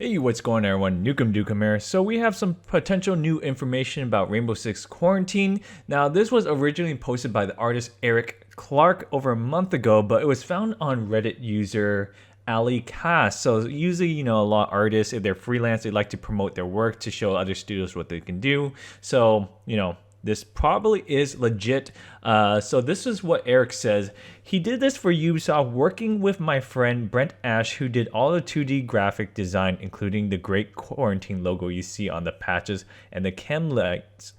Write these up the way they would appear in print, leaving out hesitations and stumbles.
Hey, what's going on everyone? NukemDukem here. So we have some potential new information about Rainbow Six Quarantine. Now this was originally posted by the artist Eric Clark over a month ago, but it was found on Reddit user Ali Cast. So usually, a lot of artists, if they're freelance, they like to promote their work to show other studios what they can do. So, this probably is legit. So this is what Eric says. He did this for Ubisoft working with my friend Brent Ash, who did all the 2D graphic design, including the great quarantine logo you see on the patches and the chem lights.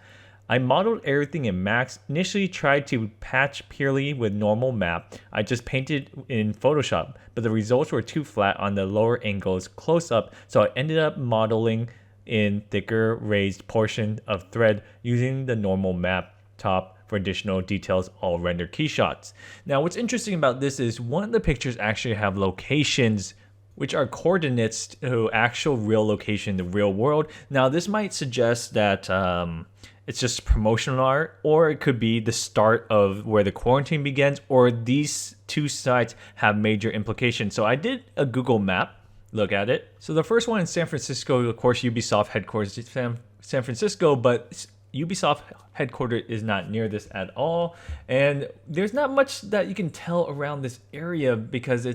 I modeled everything in Max, initially tried to patch purely with normal map. I just painted in Photoshop, but the results were too flat on the lower angles close up, so I ended up modeling in thicker raised portion of thread using the normal map top for additional details, all render key shots. Now what's interesting about this is one of the pictures actually have locations which are coordinates to actual real location in the real world. Now this might suggest that it's just promotional art, or it could be the start of where the quarantine begins, or these two sites have major implications. So I did a Google map look at it. So the first one in San Francisco, of course, Ubisoft headquarters is San Francisco, but Ubisoft headquarters is not near this at all. And there's not much that you can tell around this area because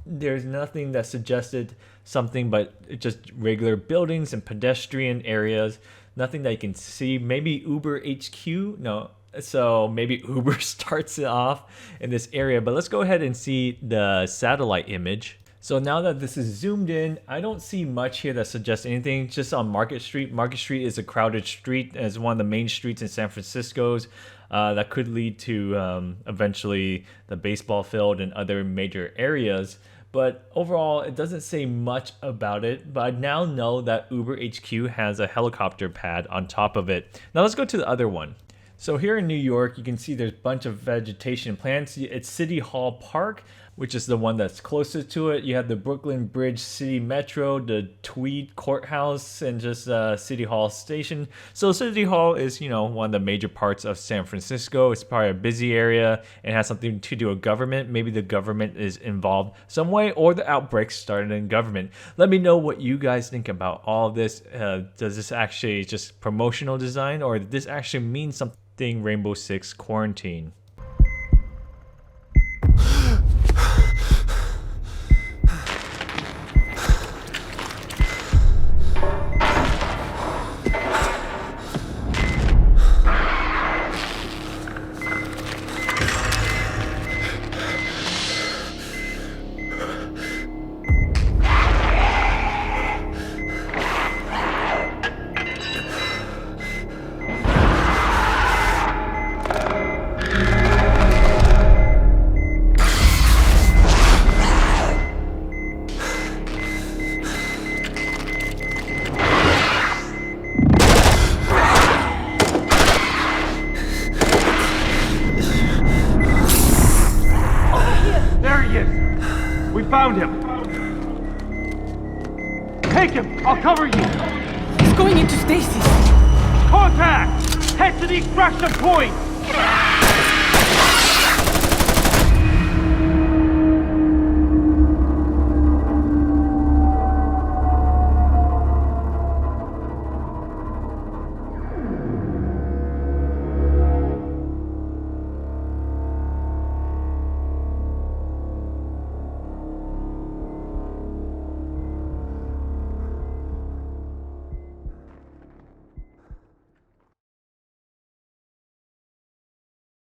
there's nothing that suggested something, but it's just regular buildings and pedestrian areas. Nothing that you can see. Maybe Uber HQ? No. So maybe Uber starts it off in this area, but let's go ahead and see the satellite image. So now that this is zoomed in, I don't see much here that suggests anything. Just on Market Street. Market Street is a crowded street. It's one of the main streets in San Francisco's. That could lead to eventually the baseball field and other major areas. But overall, it doesn't say much about it. But I now know that Uber HQ has a helicopter pad on top of it. Now let's go to the other one. So here in New York, you can see there's a bunch of vegetation plants. It's City Hall Park, which is the one that's closest to it. You have the Brooklyn Bridge City Metro, the Tweed Courthouse, and just City Hall Station. So City Hall is, one of the major parts of San Francisco. It's probably a busy area and has something to do with government. Maybe the government is involved some way, or the outbreak started in government. Let me know what you guys think about all of this. Does this actually just promotional design, or does this actually mean something Rainbow Six Quarantine? We found him! Take him! I'll cover you! He's going into stasis! Contact! Head to the extraction point!